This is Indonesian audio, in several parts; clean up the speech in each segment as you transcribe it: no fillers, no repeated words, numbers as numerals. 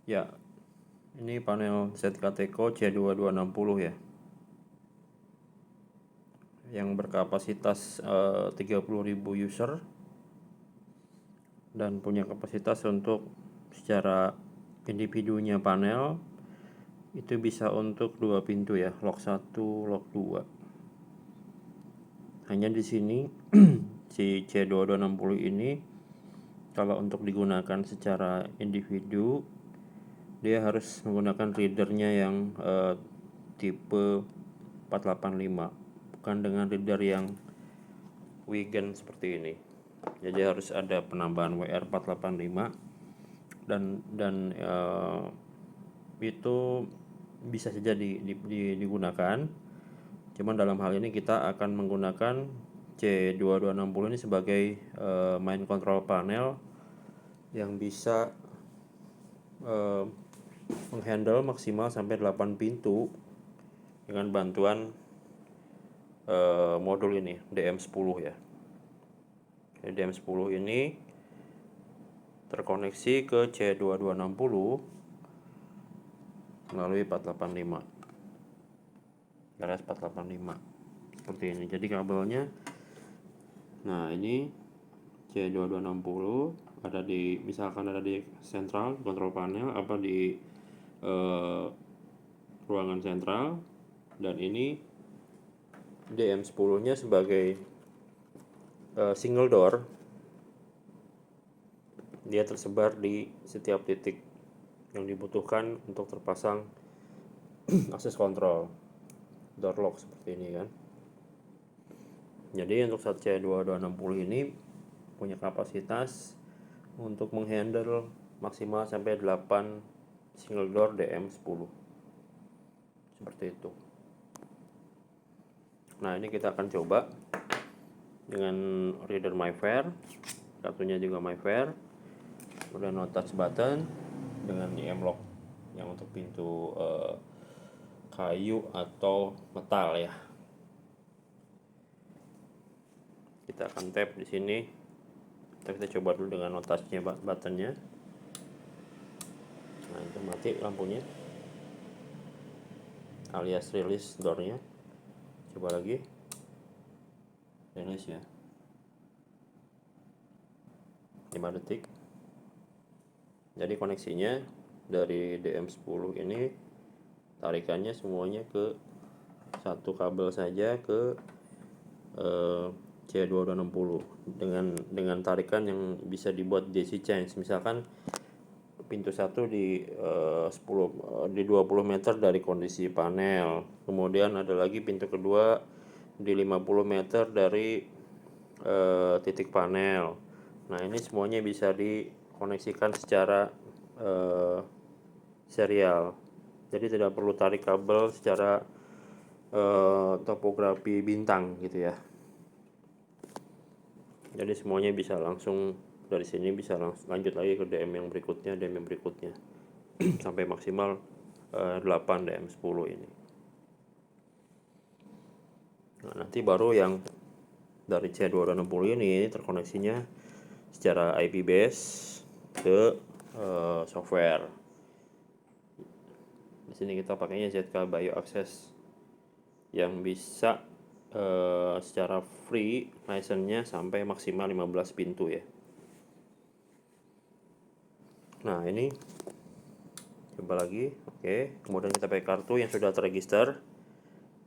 Ya, ini panel ZKTeco C2260 ya, yang berkapasitas 30.000 user dan punya kapasitas untuk secara individunya panel itu bisa untuk 2 pintu ya, lock 1, lock 2. Hanya di sini si C2260 ini kalau untuk digunakan secara individu dia harus menggunakan readernya yang tipe 485, bukan dengan reader yang Wigan seperti ini. Jadi harus ada penambahan WR 485 dan itu bisa saja digunakan. Cuman dalam hal ini kita akan menggunakan C2260 ini sebagai main control panel yang bisa menghandle maksimal sampai 8 pintu dengan bantuan modul ini DM10 ya. DM10 ini terkoneksi ke C2260 melalui 485 garis 485 seperti ini. Jadi kabelnya, nah ini C2260 ada di, misalkan ada di sentral control panel apa di ruangan sentral, dan ini DM10 nya sebagai single door, dia tersebar di setiap titik yang dibutuhkan untuk terpasang akses kontrol door lock seperti ini kan. Jadi untuk C2260 ini punya kapasitas untuk menghandle maksimal sampai 8 single door DM10 seperti itu. Nah, ini kita akan coba dengan reader MyFair, kartunya juga MyFair, kemudian no touch button dengan IM lock yang untuk pintu kayu atau metal ya. Kita akan tap di sini. Kita coba dulu dengan no touch-nya buttonnya. Nah, itu mati lampunya, alias release door-nya. Coba lagi, release ya, 5 detik. Jadi koneksinya dari DM10 ini tarikannya semuanya ke satu kabel saja ke C2260 dengan tarikan yang bisa dibuat DC change. Misalkan pintu 1 di 20 meter dari kondisi panel, kemudian ada lagi pintu kedua di 50 meter dari titik panel. Nah, ini semuanya bisa dikoneksikan secara serial, jadi tidak perlu tarik kabel secara topografi bintang gitu ya. Jadi semuanya bisa langsung dari sini, bisa langsung lanjut lagi ke DM yang berikutnya, sampai maksimal 8 DM10 ini. Nah, nanti baru yang dari C2260 ini terkoneksinya secara IP base ke software. Di sini kita pakainya ZK Bio Access yang bisa secara free license-nya sampai maksimal 15 pintu ya. Nah, ini coba lagi. Oke, kemudian kita pakai kartu yang sudah terregister.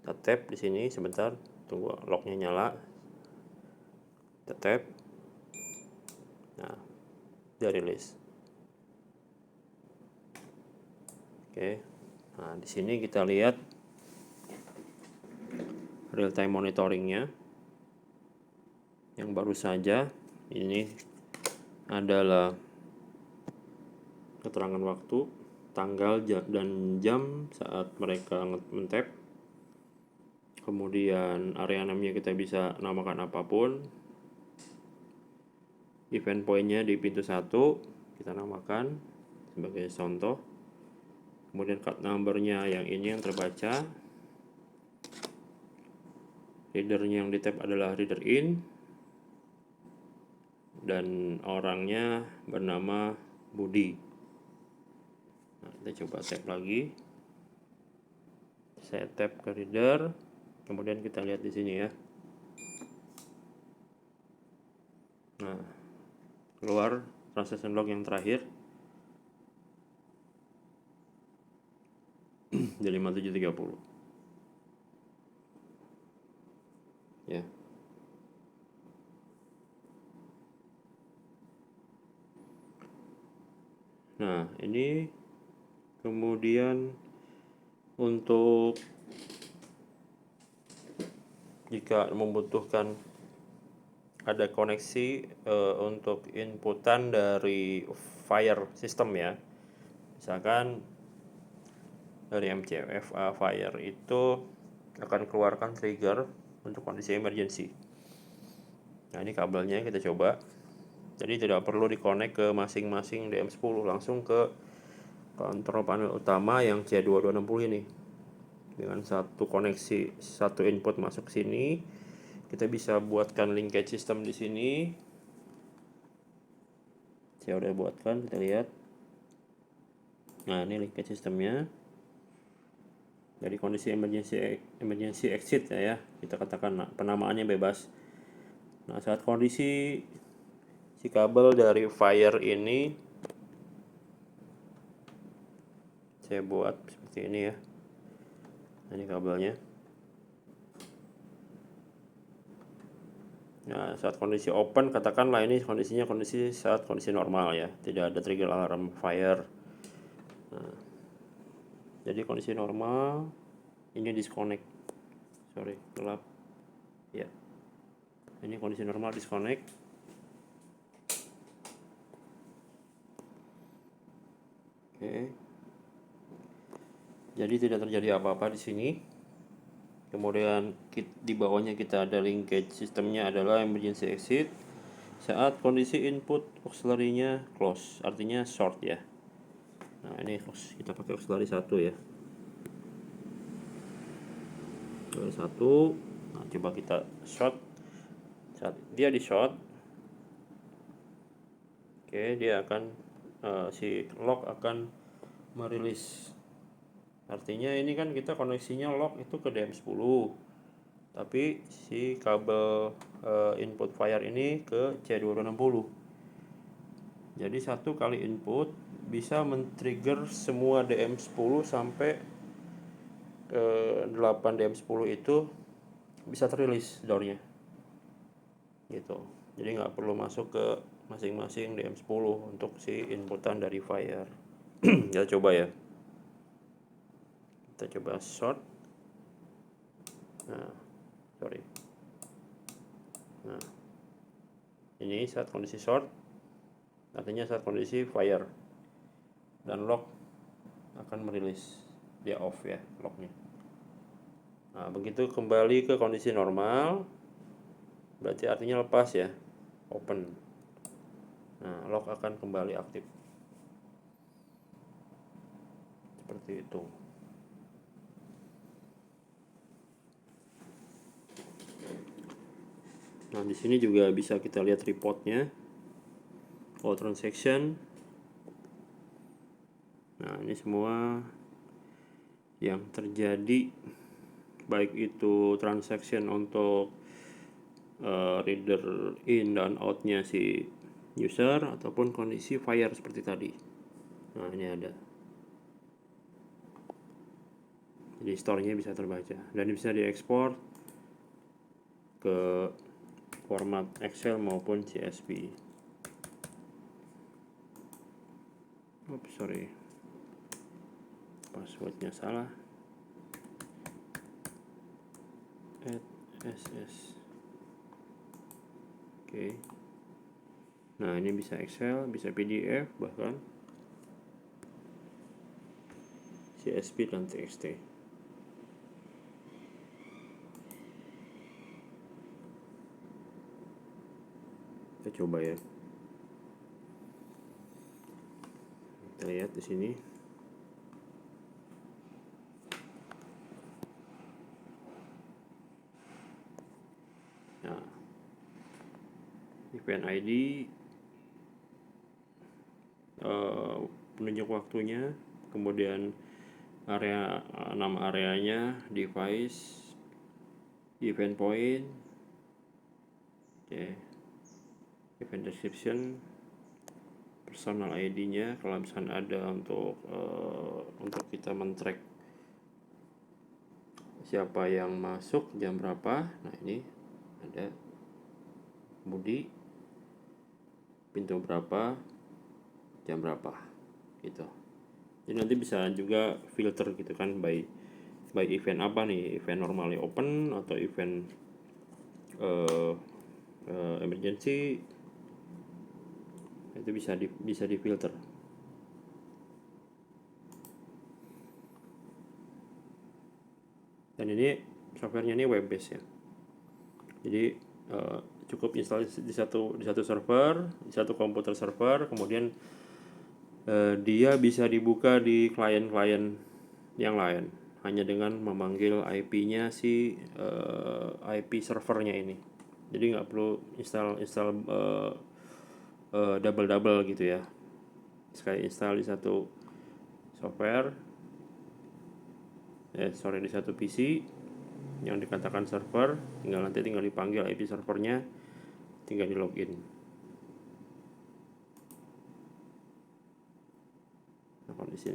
Kita tap di sini sebentar, tunggu locknya nyala. Kita tap. Nah, dia rilis. Oke. Nah, di sini kita lihat real time monitoringnya yang baru saja. Ini adalah keterangan waktu, tanggal dan jam saat mereka men-tap. Kemudian area name-nya kita bisa namakan apapun. Event point-nya di pintu 1 kita namakan sebagai contoh. Kemudian card number-nya yang ini yang terbaca. Reader-nya yang di tap adalah reader in, dan orangnya bernama Budi. Nah, kita coba tap lagi. Saya tap ke reader, kemudian kita lihat di sini ya. Nah, keluar transaction log yang terakhir di 5730 ya. Nah, ini kemudian untuk jika membutuhkan ada koneksi untuk inputan dari fire system ya, misalkan dari MCFA fire itu akan keluarkan trigger untuk kondisi emergency. Nah, ini kabelnya kita coba. Jadi tidak perlu dikonek ke masing-masing DM10, langsung ke kontrol panel utama yang C2260 ini. Dengan satu koneksi, satu input masuk sini, kita bisa buatkan linkage system di sini. Saya udah buatkan, kita lihat. Nah, ini linkage systemnya. Dari kondisi emergency exit ya, kita katakan penamaannya bebas. Nah, saat kondisi si kabel dari fire ini saya buat seperti ini ya. Nah, ini kabelnya. Nah, saat kondisi open, katakanlah ini kondisinya saat kondisi normal ya, tidak ada trigger alarm fire. Nah, jadi kondisi normal, ini disconnect. Sorry, gelap. Ya. Ini kondisi normal disconnect. Oke. Jadi tidak terjadi apa-apa di sini. Kemudian di bawahnya kita ada linkage sistemnya adalah emergency exit saat kondisi input auxiliary-nya close, artinya short ya. Nah, ini kita pakai auxiliary 1 ya. Auxiliary 1. Nah, coba kita short. Saat dia di short, oke, dia akan si lock akan merilis. Artinya ini kan kita koneksinya lock itu ke DM10, tapi si kabel input fire ini ke C2260. Jadi satu kali input bisa men-trigger semua DM10 sampai 8 DM10 itu bisa terilis door-nya gitu. Jadi nggak perlu masuk ke masing-masing DM10 untuk si inputan dari fire. Kita coba ya. Kita coba short. Nah, sorry. Nah, ini saat kondisi short, artinya saat kondisi fire, dan lock akan merilis, dia off ya locknya. Nah, begitu kembali ke kondisi normal, berarti artinya lepas ya, open. Nah, lock akan kembali aktif seperti itu. Nah, di sini juga bisa kita lihat reportnya, all transaction. Nah, ini semua yang terjadi, baik itu transaction untuk reader in dan outnya si user ataupun kondisi fire seperti tadi. Nah, ini ada. Jadi store-nya bisa terbaca dan bisa diekspor ke format Excel maupun CSV. Oops, sorry. Passwordnya salah. @ss. Oke. Nah, ini bisa Excel, bisa PDF, bahkan CSV dan TXT. Kita coba ya. Kita lihat di sini. Nah, event ID, penunjuk waktunya kemudian nama areanya, device, event point, event description, personal ID-nya kalau misalnya ada untuk kita men-track siapa yang masuk jam berapa. Nah, ini ada Budi, pintu berapa, jam berapa gitu. Jadi nanti bisa juga filter gitu kan, by event apa nih, event normally open atau event emergency, itu bisa difilter. Dan ini softwarenya ini web based ya, jadi cukup install di satu server, di satu komputer server, kemudian dia bisa dibuka di klien-klien yang lain hanya dengan memanggil IP-nya si IP servernya ini. Jadi nggak perlu install double gitu ya. Sekali install di satu software, di satu PC yang dikatakan server, tinggal dipanggil IP servernya, tinggal di login. Nah, kondisi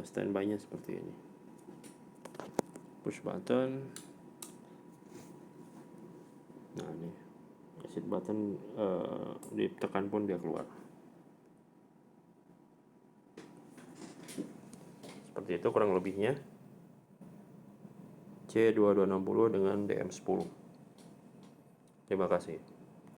standby-nya seperti ini. Push button. Nah, ini exit button ditekan pun dia keluar. Seperti itu kurang lebihnya C2260 dengan DM10. Terima kasih.